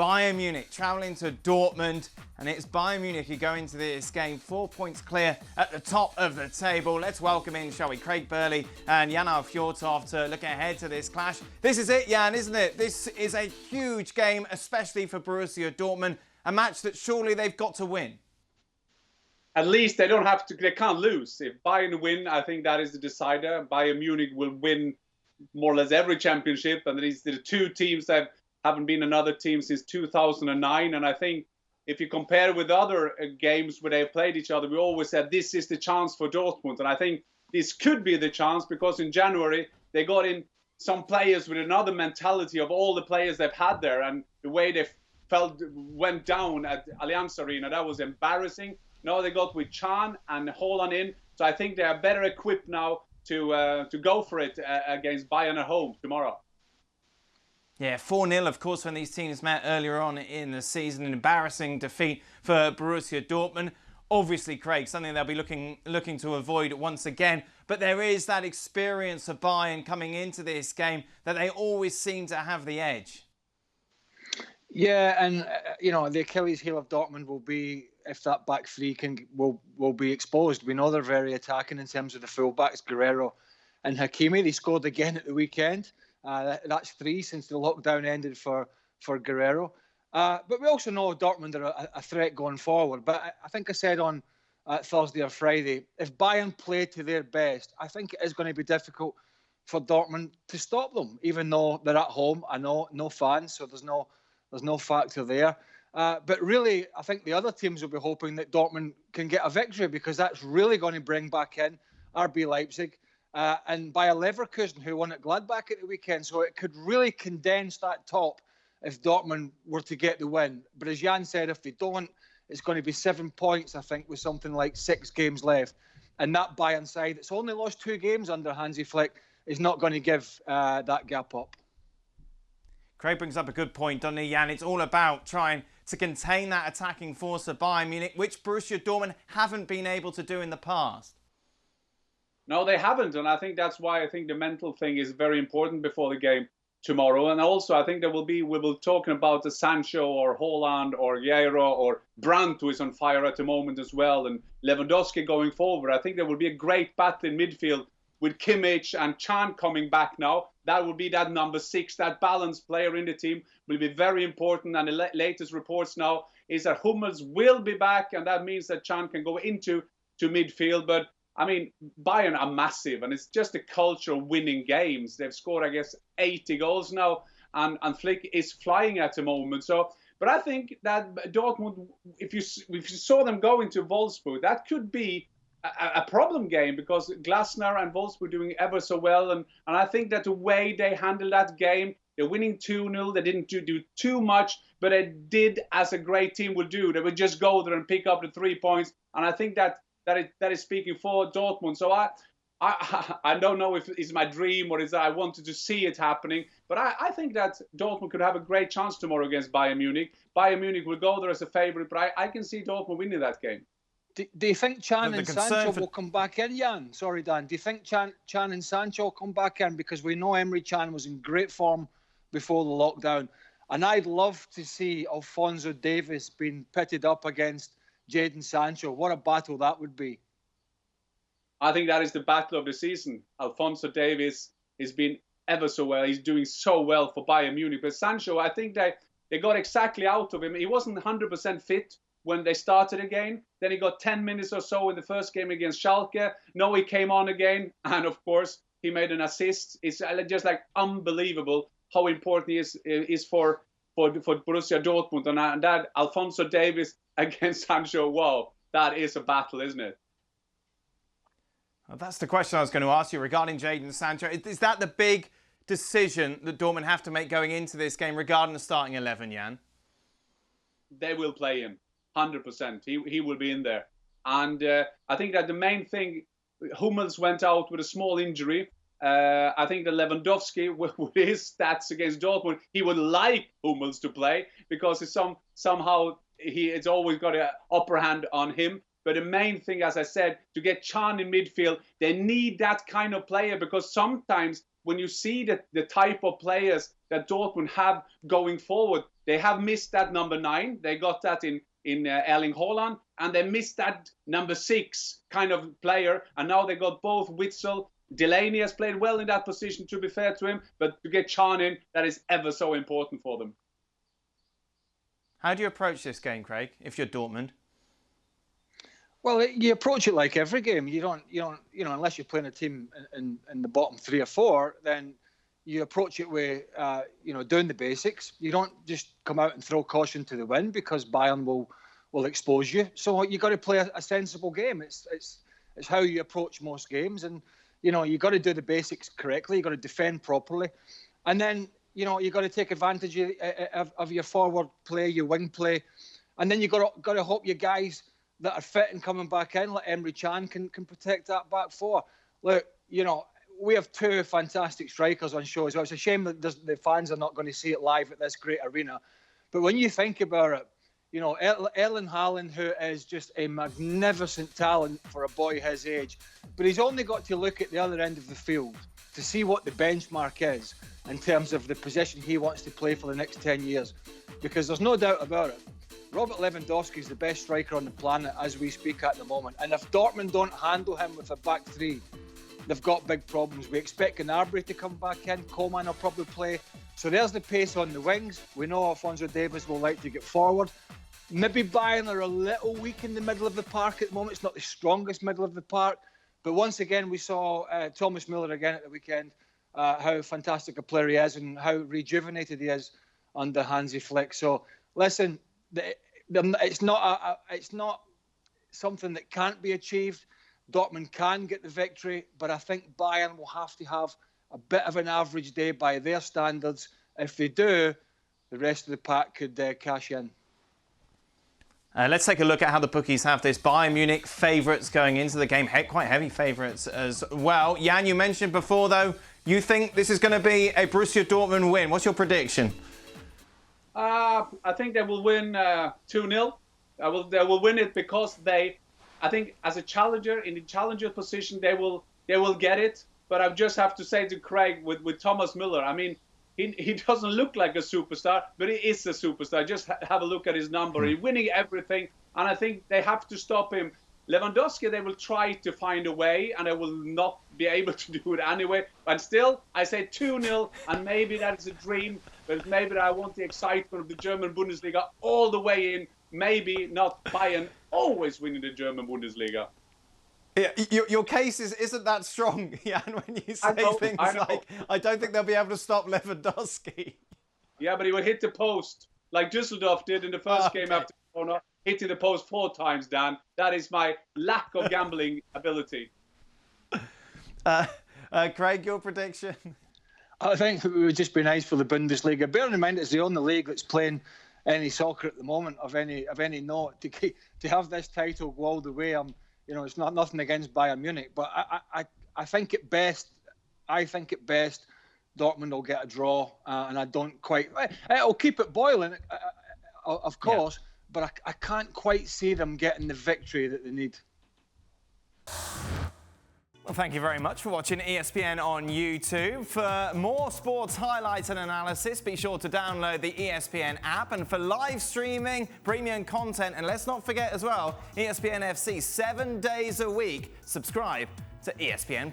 Bayern Munich travelling to Dortmund, and it's Bayern Munich who go into this game 4 points clear at the top of the table. Let's welcome in, shall we, Craig Burley and Jadon Fjortoft to look ahead to this clash. This is it, Jan, isn't it? This is a huge game, especially for Borussia Dortmund, a match that surely they've got to win. At least they can't lose. If Bayern win, I think that is the decider. Bayern Munich will win more or less every championship, and these are the two teams that haven't been another team since 2009. And I think if you compare with other games where they played each other, we always said this is the chance for Dortmund. And I think this could be the chance, because in January they got in some players with another mentality of all the players they've had there, and the way they went down at Allianz Arena, that was embarrassing. Now they got with Can and Haaland in, so I think they are better equipped now to go for it against Bayern at home tomorrow. Yeah, 4-0, of course, when these teams met earlier on in the season. An embarrassing defeat for Borussia Dortmund. Obviously, Craig, something they'll be looking to avoid once again. But there is that experience of Bayern coming into this game that they always seem to have the edge. Yeah, and the Achilles heel of Dortmund will be if that back three will be exposed. We know they're very attacking in terms of the fullbacks, Guerrero and Hakimi. They scored again at the weekend. That's 3 since the lockdown ended for Guerrero. But we also know Dortmund are a threat going forward. But I think I said on Thursday or Friday, if Bayern play to their best, I think it is going to be difficult for Dortmund to stop them, even though they're at home. I know no fans, so there's no factor there. But really, I think the other teams will be hoping that Dortmund can get a victory, because that's really going to bring back in RB Leipzig and Bayer Leverkusen, who won at Gladbach at the weekend. So it could really condense that top if Dortmund were to get the win. But as Jan said, if they don't, it's going to be 7 points, I think, with something like 6 games left. And that Bayern side, it's only lost 2 games under Hansi Flick, is not going to give that gap up. Craig brings up a good point, doesn't he, Jan? It's all about trying to contain that attacking force of Bayern Munich, which Borussia Dortmund haven't been able to do in the past. No, they haven't, and I think that's why I think the mental thing is very important before the game tomorrow. And also, I think we will talking about the Sancho or Haaland or Guerrero or Brandt, who is on fire at the moment as well, and Lewandowski going forward. I think there will be a great battle in midfield with Kimmich and Can coming back now. That will be that number 6, that balanced player in the team will be very important. And the latest reports now is that Hummels will be back, and that means that Can can go into midfield. But I mean, Bayern are massive, and it's just a culture of winning games. They've scored, I guess, 80 goals now, and Flick is flying at the moment. So, but I think that Dortmund, if you saw them go into Wolfsburg, that could be a problem game, because Glasner and Wolfsburg doing ever so well, and I think that the way they handled that game, they're winning 2-0. They didn't do too much, but they did as a great team would do. They would just go there and pick up the 3 points, and I think that is speaking for Dortmund. So I don't know if it's my dream or is I wanted to see it happening, but I think that Dortmund could have a great chance tomorrow against Bayern Munich. Bayern Munich will go there as a favourite, but I can see Dortmund winning that game. Do you think Can and Sancho will come back in, Jan? Sorry, Dan. Do you think Can and Sancho will come back in? Because we know Emre Can was in great form before the lockdown. And I'd love to see Alphonso Davies being pitted up against Jadon Sancho. What a battle that would be. I think that is the battle of the season. Alphonso Davies has been ever so well. He's doing so well for Bayern Munich. But Sancho, I think they got exactly out of him. He wasn't 100% fit when they started again. Then he got 10 minutes or so in the first game against Schalke. Now he came on again, and of course he made an assist. It's just like unbelievable how important he is for Borussia Dortmund. And that Alphonso Davies against Sancho, wow, that is a battle, isn't it? Well, that's the question I was going to ask you regarding Jadon Sancho. Is that the big decision that Dortmund have to make going into this game regarding the starting 11, Jan? They will play him. 100%. He will be in there. And I think that the main thing, Hummels went out with a small injury. I think that Lewandowski, with his stats against Dortmund, he would like Hummels to play, because it's somehow it's always got an upper hand on him. But the main thing, as I said, to get Can in midfield, they need that kind of player, because sometimes when you see the type of players that Dortmund have going forward, They have missed that number 9. They got that in Erling Haaland, and they missed that number 6 kind of player. And now they got both Witsel. Delaney has played well in that position, to be fair to him, but to get Can in, that is ever so important for them. How do you approach this game, Craig, if you're Dortmund? Well, you approach it like every game. You don't, unless you're playing a team in the bottom 3 or 4, then you approach it with, doing the basics. You don't just come out and throw caution to the wind, because Bayern will expose you. So you got to play a sensible game. It's how you approach most games, and you got to do the basics correctly. You got to defend properly, and then you got to take advantage of your forward play, your wing play, and then you got to hope your guys that are fit and coming back in, like Emre Can, can protect that back 4. Look, we have 2 fantastic strikers on show as well. It's a shame that the fans are not going to see it live at this great arena. But when you think about it, Erling Haaland, who is just a magnificent talent for a boy his age, but he's only got to look at the other end of the field to see what the benchmark is in terms of the position he wants to play for the next 10 years. Because there's no doubt about it, Robert Lewandowski is the best striker on the planet as we speak at the moment. And if Dortmund don't handle him with a back 3, they've got big problems. We expect Gnabry to come back in. Coman will probably play. So there's the pace on the wings. We know Alphonso Davies will like to get forward. Maybe Bayern are a little weak in the middle of the park at the moment. It's not the strongest middle of the park. But once again, we saw Thomas Müller again at the weekend, how fantastic a player he is and how rejuvenated he is under Hansi Flick. So listen, it's not something that can't be achieved. Dortmund can get the victory, but I think Bayern will have to have a bit of an average day by their standards. If they do, the rest of the pack could cash in. Let's take a look at how the bookies have this. Bayern Munich favourites going into the game, quite heavy favourites as well. Jan, you mentioned before, though, you think this is going to be a Borussia Dortmund win. What's your prediction? I think they will win 2-0. They will win it because I think as a challenger, in the challenger position, they will get it. But I just have to say to Craig, with Thomas Müller, I mean, he doesn't look like a superstar, but he is a superstar. Just have a look at his number. He's winning everything, and I think they have to stop him. Lewandowski, they will try to find a way, and they will not be able to do it anyway. But still, I say 2-0, and maybe that is a dream, but maybe I want the excitement of the German Bundesliga all the way in. Maybe not Bayern always winning the German Bundesliga. Yeah, your case isn't that strong, Jan, when you say things like, I don't think they'll be able to stop Lewandowski. Yeah, but he will hit the post, like Düsseldorf did in the first game after Corona, hitting the post 4 times, Dan. That is my lack of gambling ability. Craig, your prediction? I think it would just be nice for the Bundesliga. Bearing in mind it's the only league that's playing any soccer at the moment of any note. To have this title go all the way, it's not nothing against Bayern Munich, but I think at best, Dortmund will get a draw, and I don't quite. It'll keep it boiling, of course, but I can't quite see them getting the victory that they need. Well, thank you very much for watching ESPN on YouTube. For more sports highlights and analysis, be sure to download the ESPN app. And for live streaming, premium content, and let's not forget as well, ESPN FC 7 days a week. Subscribe to ESPN+.